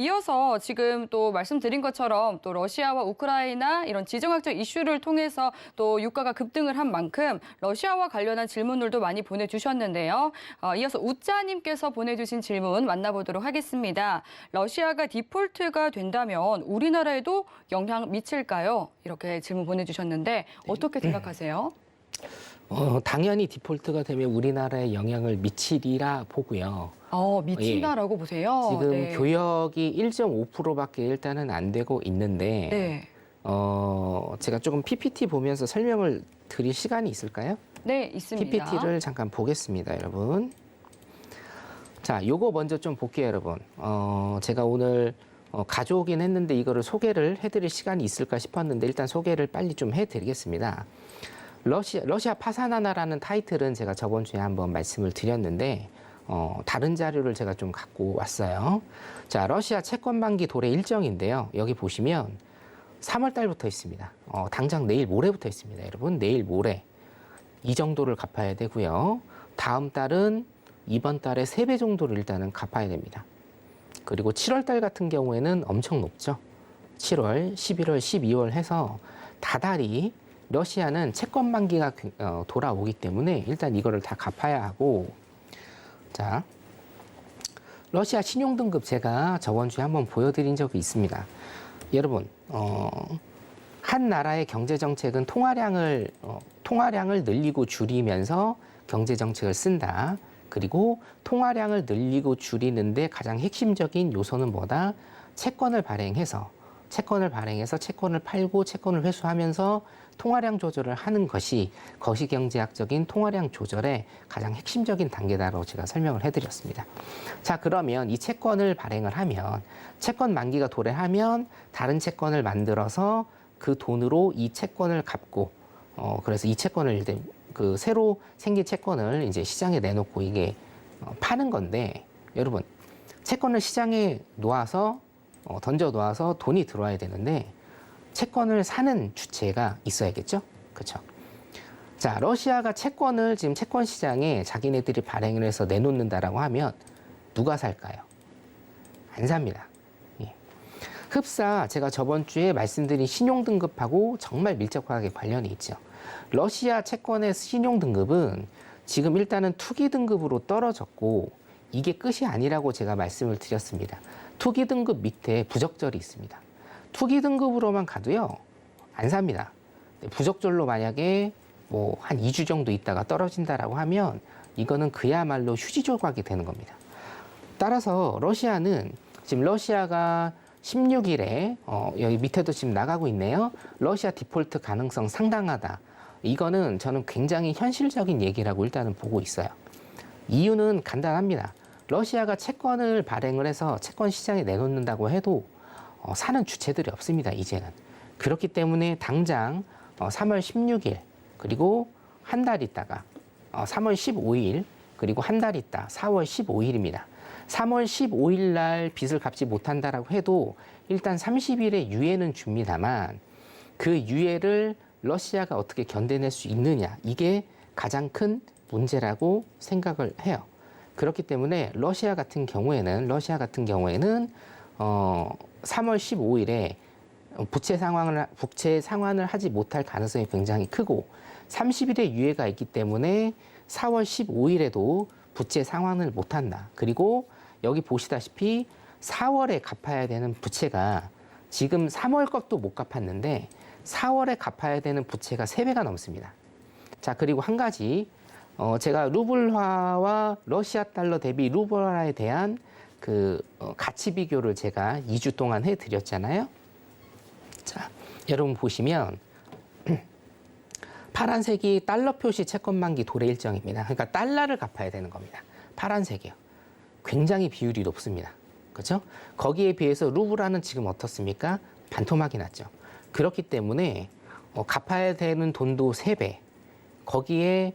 이어서 지금 또 말씀드린 것처럼 또 러시아와 우크라이나 이런 지정학적 이슈를 통해서 또 유가가 급등을 한 만큼 러시아와 관련한 질문들도 많이 보내주셨는데요. 이어서 우짜님께서 보내주신 질문 만나보도록 하겠습니다. 러시아가 디폴트가 된다면 우리나라에도 영향 미칠까요? 이렇게 질문 보내주셨는데 어떻게 생각하세요? 당연히 디폴트가 되면 우리나라에 영향을 미치리라 보고요. 미친다라고 보세요. 지금 네. 교역이 1.5%밖에 일단은 안 되고 있는데 네. 제가 조금 PPT 보면서 설명을 드릴 시간이 있을까요? 네, 있습니다. PPT를 잠깐 보겠습니다, 여러분. 자, 요거 먼저 좀 볼게요, 여러분. 제가 오늘 가져오긴 했는데 이거를 소개를 해드릴 시간이 있을까 싶었는데 일단 소개를 빨리 좀 해드리겠습니다. 러시아 파사나나라는 타이틀은 제가 저번 주에 한번 말씀을 드렸는데 다른 자료를 제가 좀 갖고 왔어요. 자, 러시아 채권 만기 도래 일정인데요. 여기 보시면 3월 달부터 있습니다. 당장 내일 모레부터 있습니다. 여러분, 내일 모레 이 정도를 갚아야 되고요. 다음 달은 이번 달에 3배 정도를 일단은 갚아야 됩니다. 그리고 7월 달 같은 경우에는 엄청 높죠. 7월, 11월, 12월 해서 다달이 러시아는 채권 만기가 돌아오기 때문에 일단 이거를 다 갚아야 하고, 자, 러시아 신용등급 제가 저번 주에 한번 보여드린 적이 있습니다. 여러분, 한 나라의 경제정책은 통화량을 늘리고 줄이면서 경제정책을 쓴다. 그리고 통화량을 늘리고 줄이는데 가장 핵심적인 요소는 뭐다? 채권을 발행해서 채권을 팔고 채권을 회수하면서 통화량 조절을 하는 것이 거시경제학적인 통화량 조절의 가장 핵심적인 단계다라고 제가 설명을 해드렸습니다. 자, 그러면 이 채권을 발행을 하면 채권 만기가 도래하면 다른 채권을 만들어서 그 돈으로 이 채권을 갚고 그래서 이 채권을 이제 그 새로 생긴 채권을 이제 시장에 내놓고 이게 파는 건데, 여러분 채권을 시장에 던져 놓아서 돈이 들어와야 되는데 채권을 사는 주체가 있어야겠죠? 그렇죠? 자, 러시아가 채권을 지금 채권 시장에 자기네들이 발행을 해서 내놓는다라고 하면 누가 살까요? 안 삽니다. 예. 흡사 제가 저번 주에 말씀드린 신용등급하고 정말 밀접하게 관련이 있죠. 러시아 채권의 신용등급은 지금 일단은 투기등급으로 떨어졌고 이게 끝이 아니라고 제가 말씀을 드렸습니다. 투기등급 밑에 부적절이 있습니다. 투기등급으로만 가도요, 안 삽니다. 부적절로 만약에 뭐 한 2주 정도 있다가 떨어진다라고 하면 이거는 그야말로 휴지 조각이 되는 겁니다. 따라서 러시아는 지금 러시아가 16일에 여기 밑에도 지금 나가고 있네요. 러시아 디폴트 가능성 상당하다. 이거는 저는 굉장히 현실적인 얘기라고 일단은 보고 있어요. 이유는 간단합니다. 러시아가 채권을 발행을 해서 채권 시장에 내놓는다고 해도 사는 주체들이 없습니다. 이제는. 그렇기 때문에 당장 3월 16일 그리고 한 달 있다가 3월 15일 그리고 한 달 있다 4월 15일입니다. 3월 15일 날 빚을 갚지 못한다라고 해도 일단 30일의 유예는 줍니다만 그 유예를 러시아가 어떻게 견뎌낼 수 있느냐 이게 가장 큰 문제라고 생각을 해요. 그렇기 때문에 러시아 같은 경우에는 3월 15일에 부채 상환을 하지 못할 가능성이 굉장히 크고 30일의 유예가 있기 때문에 4월 15일에도 부채 상환을 못한다. 그리고 여기 보시다시피 4월에 갚아야 되는 부채가 지금 3월 것도 못 갚았는데 4월에 갚아야 되는 부채가 3배가 넘습니다. 자, 그리고 한 가지 제가 루블화와 러시아 달러 대비 루블화에 대한 그 가치 비교를 제가 2주 동안 해드렸잖아요. 자, 여러분 보시면 파란색이 달러 표시 채권 만기 도래 일정입니다. 그러니까 달러를 갚아야 되는 겁니다. 파란색이요. 굉장히 비율이 높습니다. 그렇죠? 거기에 비해서 루블화는 지금 어떻습니까? 반토막이 났죠. 그렇기 때문에 갚아야 되는 돈도 3배. 거기에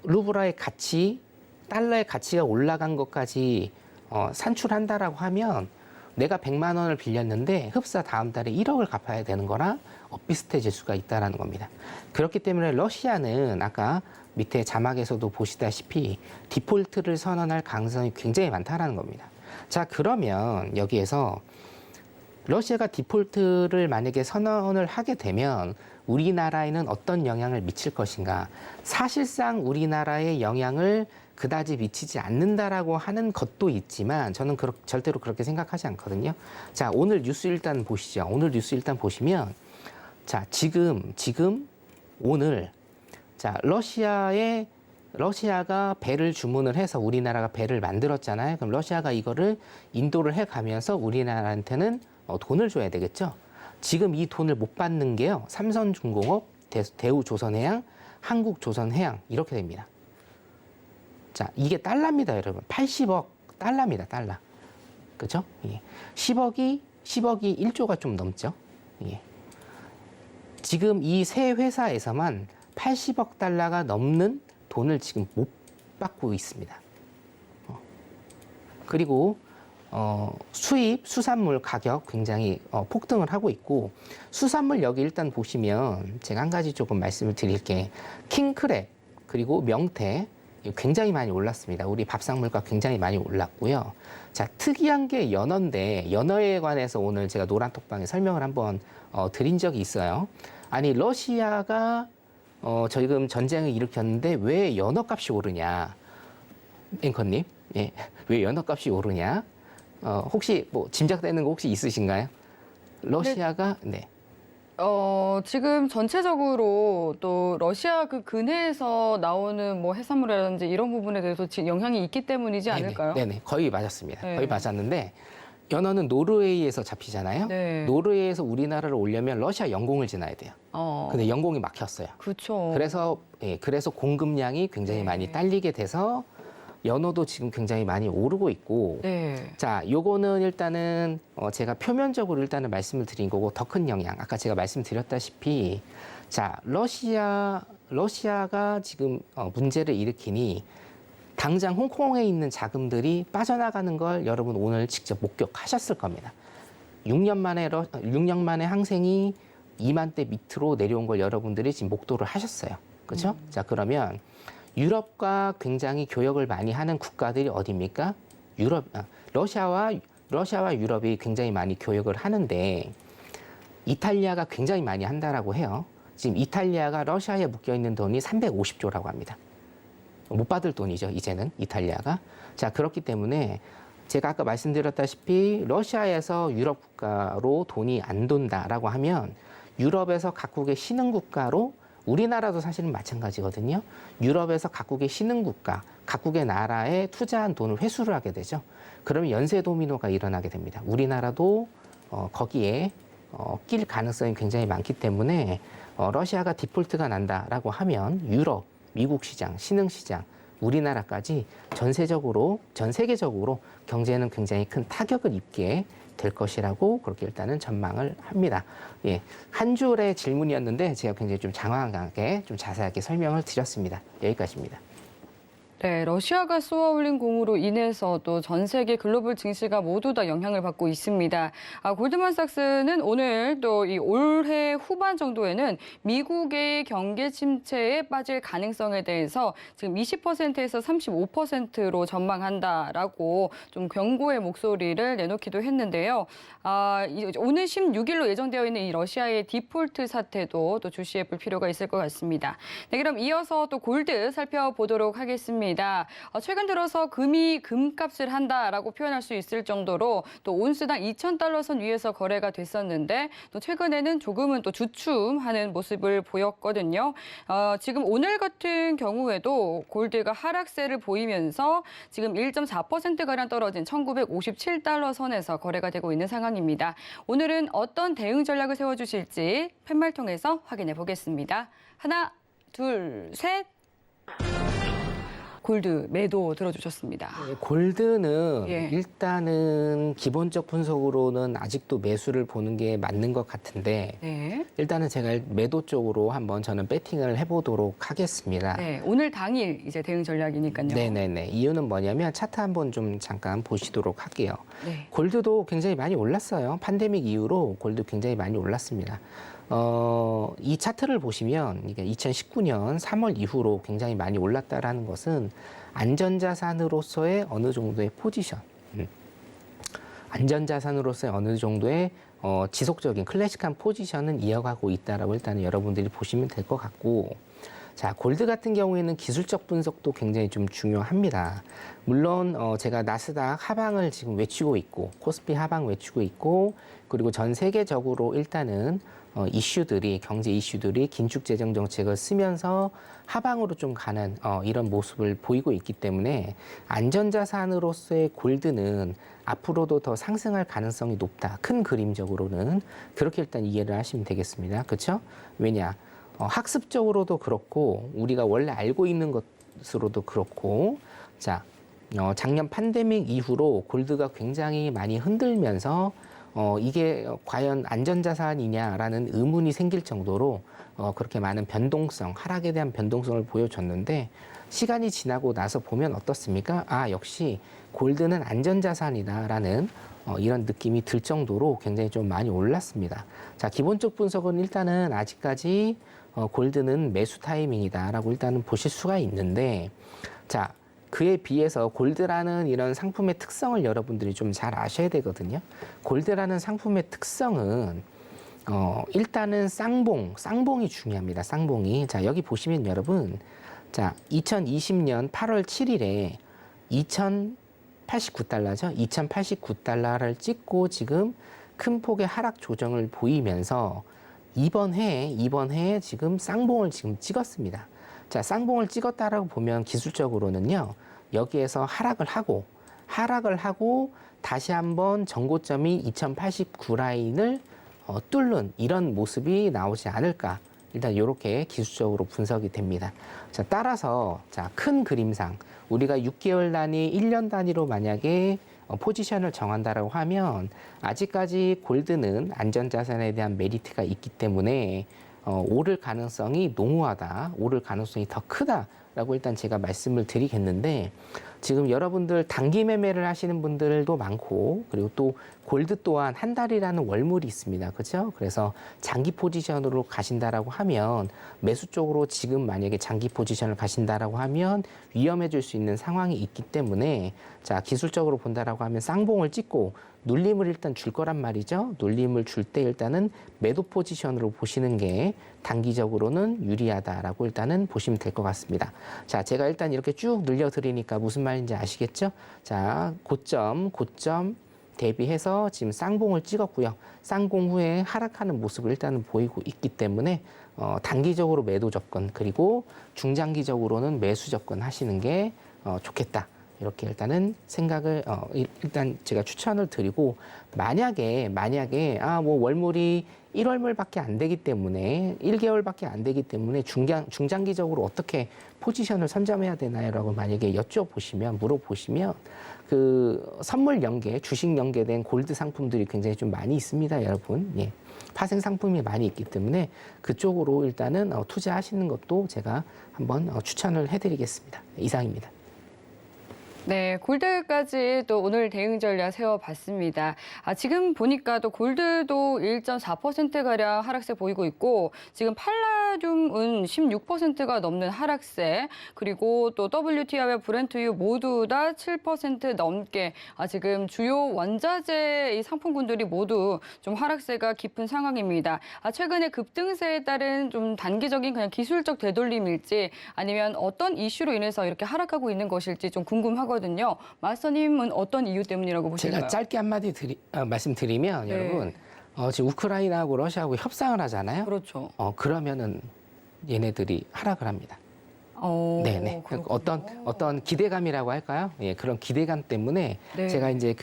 루블화의 가치, 달러의 가치가 올라간 것까지 산출한다라고 하면 내가 100만 원을 빌렸는데 흡사 다음 달에 1억을 갚아야 되는 거랑 비슷해질 수가 있다는 겁니다. 그렇기 때문에 러시아는 아까 밑에 자막에서도 보시다시피 디폴트를 선언할 가능성이 굉장히 많다는 겁니다. 자, 그러면 여기에서 러시아가 디폴트를 만약에 선언을 하게 되면 우리나라에는 어떤 영향을 미칠 것인가? 사실상 우리나라에 영향을 그다지 미치지 않는다라고 하는 것도 있지만 저는 절대로 그렇게 생각하지 않거든요. 자, 오늘 뉴스 일단 보시죠. 오늘 뉴스 일단 보시면 자, 지금 오늘 자, 러시아가 배를 주문을 해서 우리나라가 배를 만들었잖아요. 그럼 러시아가 이거를 인도를 해 가면서 우리나라한테는 돈을 줘야 되겠죠. 지금 이 돈을 못 받는 게요. 삼성중공업, 대우조선해양, 한국조선해양 이렇게 됩니다. 자, 이게 달러입니다, 여러분. 80억 달러입니다, 달러. 그죠? 예. 10억이 1조가 좀 넘죠. 예. 지금 이 세 회사에서만 80억 달러가 넘는 돈을 지금 못 받고 있습니다. 그리고 수입 수산물 가격 굉장히 폭등을 하고 있고 수산물 여기 일단 보시면 제가 한 가지 조금 말씀을 드릴게. 킹크랩 그리고 명태 굉장히 많이 올랐습니다. 우리 밥상물가 굉장히 많이 올랐고요. 자, 특이한 게 연어인데 연어에 관해서 오늘 제가 노란톡방에 설명을 한번 드린 적이 있어요. 아니 러시아가 지금 전쟁을 일으켰는데 왜 연어값이 오르냐? 앵커님, 예, 왜 연어값이 오르냐? 혹시 뭐 짐작되는 거 혹시 있으신가요? 러시아가 네. 지금 전체적으로 또 러시아 그 근해에서 나오는 뭐 해산물이라든지 이런 부분에 대해서 지금 영향이 있기 때문이지 않을까요? 네네, 거의 맞았습니다. 네. 거의 맞았는데 연어는 노르웨이에서 잡히잖아요. 네. 노르웨이에서 우리나라를 오려면 러시아 연공을 지나야 돼요. 근데 연공이 막혔어요. 그렇죠. 그래서 공급량이 굉장히 네. 많이 딸리게 돼서 연어도 지금 굉장히 많이 오르고 있고. 네. 자, 요거는 일단은 제가 표면적으로 일단은 말씀을 드린 거고 더 큰 영향. 아까 제가 말씀드렸다시피 자, 러시아가 지금 문제를 일으키니 당장 홍콩에 있는 자금들이 빠져나가는 걸 여러분 오늘 직접 목격하셨을 겁니다. 6년 만에 항생이 2만 대 밑으로 내려온 걸 여러분들이 지금 목도를 하셨어요. 그렇죠? 자, 그러면 유럽과 굉장히 교역을 많이 하는 국가들이 어디입니까? 러시아와 유럽이 굉장히 많이 교역을 하는데 이탈리아가 굉장히 많이 한다라고 해요. 지금 이탈리아가 러시아에 묶여 있는 돈이 350조라고 합니다. 못 받을 돈이죠, 이제는 이탈리아가. 자, 그렇기 때문에 제가 아까 말씀드렸다시피 러시아에서 유럽 국가로 돈이 안 돈다라고 하면 유럽에서 각국의 신흥 국가로 우리나라도 사실은 마찬가지거든요. 유럽에서 각국의 신흥 국가, 각국의 나라에 투자한 돈을 회수를 하게 되죠. 그러면 연쇄 도미노가 일어나게 됩니다. 우리나라도 거기에 낄 가능성이 굉장히 많기 때문에 러시아가 디폴트가 난다라고 하면 유럽, 미국 시장, 신흥 시장, 우리나라까지 전 세계적으로 경제에는 굉장히 큰 타격을 입게 될 것이라고 그렇게 일단은 전망을 합니다. 예, 한 줄의 질문이었는데 제가 굉장히 좀 장황하게 좀 자세하게 설명을 드렸습니다. 여기까지입니다. 네, 러시아가 쏘아올린 공으로 인해서 또 전 세계 글로벌 증시가 모두 다 영향을 받고 있습니다. 골드만삭스는 오늘 또 이 올해 후반 정도에는 미국의 경제 침체에 빠질 가능성에 대해서 지금 20%에서 35%로 전망한다라고 좀 경고의 목소리를 내놓기도 했는데요. 오늘 16일로 예정되어 있는 이 러시아의 디폴트 사태도 또 주시해 볼 필요가 있을 것 같습니다. 네, 그럼 이어서 또 골드 살펴보도록 하겠습니다. 최근 들어서 금이 금값을 한다라고 표현할 수 있을 정도로 또 온스당 2,000달러 선 위에서 거래가 됐었는데 또 최근에는 조금은 또 주춤하는 모습을 보였거든요. 지금 오늘 같은 경우에도 골드가 하락세를 보이면서 지금 1.4%가량 떨어진 1,957달러 선에서 거래가 되고 있는 상황입니다. 오늘은 어떤 대응 전략을 세워주실지 팻말 통해서 확인해 보겠습니다. 하나, 둘, 셋. 골드 매도 들어주셨습니다. 골드는 예. 일단은 기본적 분석으로는 아직도 매수를 보는 게 맞는 것 같은데 네. 일단은 제가 매도 쪽으로 한번 저는 배팅을 해보도록 하겠습니다. 네, 오늘 당일 이제 대응 전략이니까요. 네네네. 이유는 뭐냐면 차트 한번 좀 잠깐 보시도록 할게요. 네. 골드도 굉장히 많이 올랐어요. 팬데믹 이후로 골드 굉장히 많이 올랐습니다. 이 차트를 보시면 이게 2019년 3월 이후로 굉장히 많이 올랐다라는 것은 안전자산으로서의 어느 정도의 포지션, 안전자산으로서의 어느 정도의 지속적인 클래식한 포지션은 이어가고 있다라고 일단은 여러분들이 보시면 될 것 같고, 자, 골드 같은 경우에는 기술적 분석도 굉장히 좀 중요합니다. 물론 제가 나스닥 하방을 지금 외치고 있고 코스피 하방 외치고 있고 그리고 전 세계적으로 일단은 경제 이슈들이 긴축 재정 정책을 쓰면서 하방으로 좀 가는 이런 모습을 보이고 있기 때문에 안전자산으로서의 골드는 앞으로도 더 상승할 가능성이 높다. 큰 그림적으로는 그렇게 일단 이해를 하시면 되겠습니다. 그렇죠? 왜냐? 학습적으로도 그렇고 우리가 원래 알고 있는 것으로도 그렇고 자, 작년 팬데믹 이후로 골드가 굉장히 많이 흔들면서 이게 과연 안전자산이냐라는 의문이 생길 정도로 그렇게 많은 변동성, 하락에 대한 변동성을 보여줬는데 시간이 지나고 나서 보면 어떻습니까? 역시 골드는 안전자산이다라는 이런 느낌이 들 정도로 굉장히 좀 많이 올랐습니다. 자, 기본적 분석은 일단은 아직까지 골드는 매수 타이밍이다라고 일단은 보실 수가 있는데 자, 그에 비해서 골드라는 이런 상품의 특성을 여러분들이 좀 잘 아셔야 되거든요. 골드라는 상품의 특성은 일단은 쌍봉이 중요합니다. 쌍봉이. 자, 여기 보시면 여러분, 자, 2020년 8월 7일에 2,089달러죠. 2,089달러를 찍고 지금 큰 폭의 하락 조정을 보이면서 이번 해에 지금 쌍봉을 지금 찍었습니다. 자, 쌍봉을 찍었다라고 보면 기술적으로는요, 여기에서 하락을 하고 다시 한번 전고점이 2089 라인을 뚫는 이런 모습이 나오지 않을까. 일단 이렇게 기술적으로 분석이 됩니다. 자, 따라서 자, 큰 그림상 우리가 6개월 단위, 1년 단위로 만약에 포지션을 정한다라고 하면 아직까지 골드는 안전자산에 대한 메리트가 있기 때문에 오를 가능성이 농후하다, 오를 가능성이 더 크다라고 일단 제가 말씀을 드리겠는데 지금 여러분들 단기 매매를 하시는 분들도 많고 그리고 또 골드 또한 한 달이라는 월물이 있습니다. 그렇죠? 그래서 장기 포지션으로 가신다라고 하면 매수 쪽으로 지금 만약에 장기 포지션을 가신다라고 하면 위험해질 수 있는 상황이 있기 때문에 자, 기술적으로 본다라고 하면 쌍봉을 찍고 눌림을 일단 줄 거란 말이죠. 눌림을 줄 때 일단은 매도 포지션으로 보시는 게 단기적으로는 유리하다라고 일단은 보시면 될 것 같습니다. 자, 제가 일단 이렇게 쭉 늘려드리니까 무슨 말인지 아시겠죠? 자, 고점 대비해서 지금 쌍봉을 찍었고요. 쌍봉 후에 하락하는 모습을 일단은 보이고 있기 때문에 단기적으로 매도 접근 그리고 중장기적으로는 매수 접근 하시는 게 좋겠다. 이렇게 일단은 생각을 일단 제가 추천을 드리고 만약에 뭐 월물이 1월물밖에 안 되기 때문에 1개월밖에 안 되기 때문에 중장기적으로 어떻게 포지션을 선점해야 되나요라고 만약에 물어보시면 그 선물 연계, 주식 연계된 골드 상품들이 굉장히 좀 많이 있습니다, 여러분. 예. 파생 상품이 많이 있기 때문에 그쪽으로 일단은 투자하시는 것도 제가 한번 추천을 해드리겠습니다. 이상입니다. 네, 골드까지 또 오늘 대응 전략 세워봤습니다. 지금 보니까 또 골드도 1.4%가량 하락세 보이고 있고, 지금 팔라듐은 16%가 넘는 하락세, 그리고 또 WTI와 브렌트유 모두 다 7% 넘게 지금 주요 원자재 이 상품군들이 모두 좀 하락세가 깊은 상황입니다. 최근에 급등세에 따른 좀 단기적인 그냥 기술적 되돌림일지 아니면 어떤 이슈로 인해서 이렇게 하락하고 있는 것일지 좀 궁금하거든요. 마스터님은 어떤 이유 때문이라고 보실까요? 제가 짧게 한마디 말씀드리면 네. 여러분 지금 우크라이나하고 러시아하고 협상을 하잖아요. 그렇죠. 그러면은 얘네들이 하락을 합니다. 네네. 그렇군요. 어떤 기대감이라고 할까요? 예, 그런 기대감 때문에 네. 제가 이제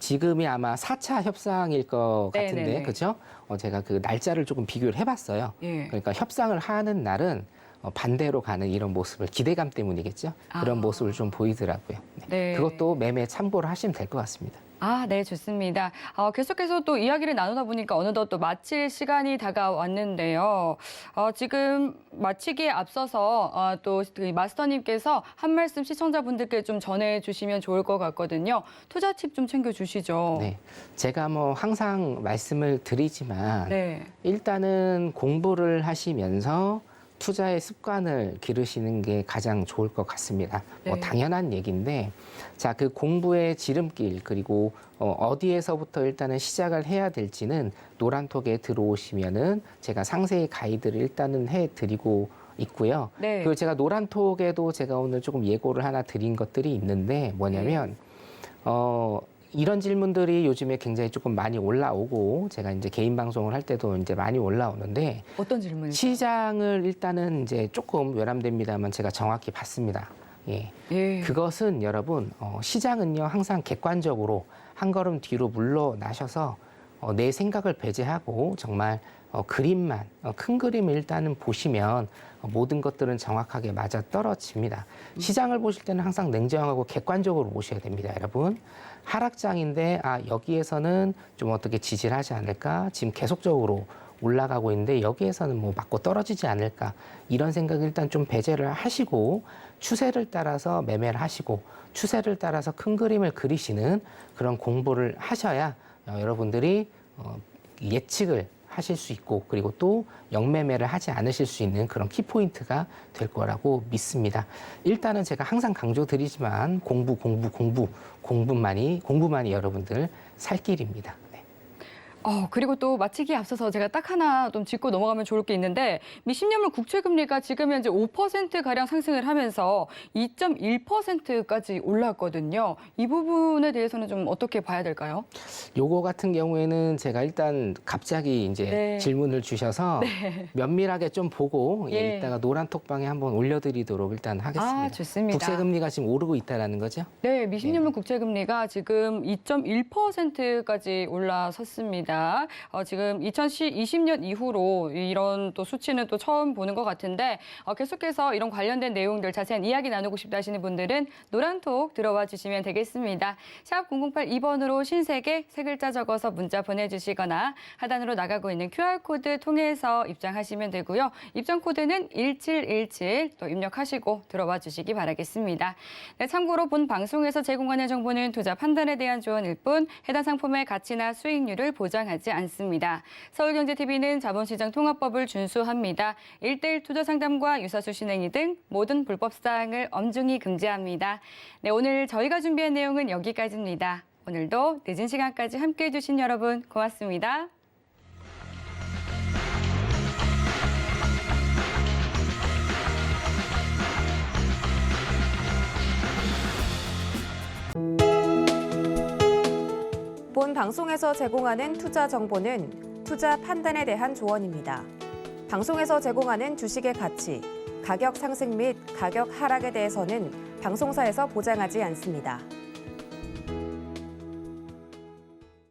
지금이 아마 4차 협상일 것 같은데, 네네네. 그렇죠? 제가 그 날짜를 조금 비교를 해봤어요. 예. 그러니까 협상을 하는 날은 반대로 가는 이런 모습을 기대감 때문이겠죠. 그런 모습을 좀 보이더라고요. 네. 그것도 매매 참고를 하시면 될 것 같습니다. 네, 좋습니다. 계속해서 또 이야기를 나누다 보니까 어느덧 또 마칠 시간이 다가왔는데요. 지금 마치기에 앞서서 또 마스터님께서 한 말씀 시청자분들께 좀 전해주시면 좋을 것 같거든요. 투자 팁 좀 챙겨주시죠. 네, 제가 뭐 항상 말씀을 드리지만 네. 일단은 공부를 하시면서 투자의 습관을 기르시는 게 가장 좋을 것 같습니다. 뭐 네. 당연한 얘기인데, 자, 그 공부의 지름길 그리고 어디에서부터 일단은 시작을 해야 될지는 노란톡에 들어오시면은 제가 상세히 가이드를 일단은 해드리고 있고요. 네. 그리고 제가 노란톡에도 제가 오늘 조금 예고를 하나 드린 것들이 있는데 뭐냐면 이런 질문들이 요즘에 굉장히 조금 많이 올라오고 제가 이제 개인 방송을 할 때도 이제 많이 올라오는데 어떤 질문일까요? 시장을 일단은 이제 조금 외람됩니다만 제가 정확히 봤습니다. 예. 예. 그것은 여러분 시장은요 항상 객관적으로 한 걸음 뒤로 물러나셔서 내 생각을 배제하고 정말 그림만 큰 그림을 일단은 보시면 모든 것들은 정확하게 맞아 떨어집니다. 시장을 보실 때는 항상 냉정하고 객관적으로 보셔야 됩니다, 여러분. 하락장인데 여기에서는 좀 어떻게 지지를 하지 않을까? 지금 계속적으로 올라가고 있는데 여기에서는 뭐 맞고 떨어지지 않을까? 이런 생각을 일단 좀 배제를 하시고 추세를 따라서 매매를 하시고 추세를 따라서 큰 그림을 그리시는 그런 공부를 하셔야 여러분들이 예측을 하실 수 있고 그리고 또 역매매를 하지 않으실 수 있는 그런 키포인트가 될 거라고 믿습니다. 일단은 제가 항상 강조드리지만 공부만이 여러분들 살 길입니다. 그리고 또 마치기에 앞서서 제가 딱 하나 좀 짚고 넘어가면 좋을 게 있는데 미 10년물 국채금리가 지금 현재 5%가량 상승을 하면서 2.1%까지 올랐거든요. 이 부분에 대해서는 좀 어떻게 봐야 될까요? 요거 같은 경우에는 제가 일단 갑자기 이제 네. 질문을 주셔서 면밀하게 좀 보고 예. 이따가 노란톡방에 한번 올려드리도록 일단 하겠습니다. 좋습니다. 국채금리가 지금 오르고 있다라는 거죠? 네, 미 10년물 국채금리가 지금 2.1%까지 올라섰습니다. 지금 2020년 이후로 이런 또 수치는 또 처음 보는 것 같은데 계속해서 이런 관련된 내용들 자세한 이야기 나누고 싶다 하시는 분들은 노란톡 들어와 주시면 되겠습니다. 샵 0082번으로 신세계 세 글자 적어서 문자 보내주시거나 하단으로 나가고 있는 QR코드 통해서 입장하시면 되고요. 입장 코드는 1717 또 입력하시고 들어와 주시기 바라겠습니다. 네, 참고로 본 방송에서 제공하는 정보는 투자 판단에 대한 조언일 뿐 해당 상품의 가치나 수익률을 보장하지 않습니다. 서울경제TV는 자본시장 통합법을 준수합니다. 1:1 투자 상담과 유사수 신행위 등 모든 불법 사항을 엄중히 금지합니다. 네, 오늘 저희가 준비한 내용은 여기까지입니다. 오늘도 늦은 시간까지 함께해 주신 여러분 고맙습니다. 본 방송에서 제공하는 투자 정보는 투자 판단에 대한 조언입니다. 방송에서 제공하는 주식의 가치, 가격 상승 및 가격 하락에 대해서는 방송사에서 보장하지 않습니다.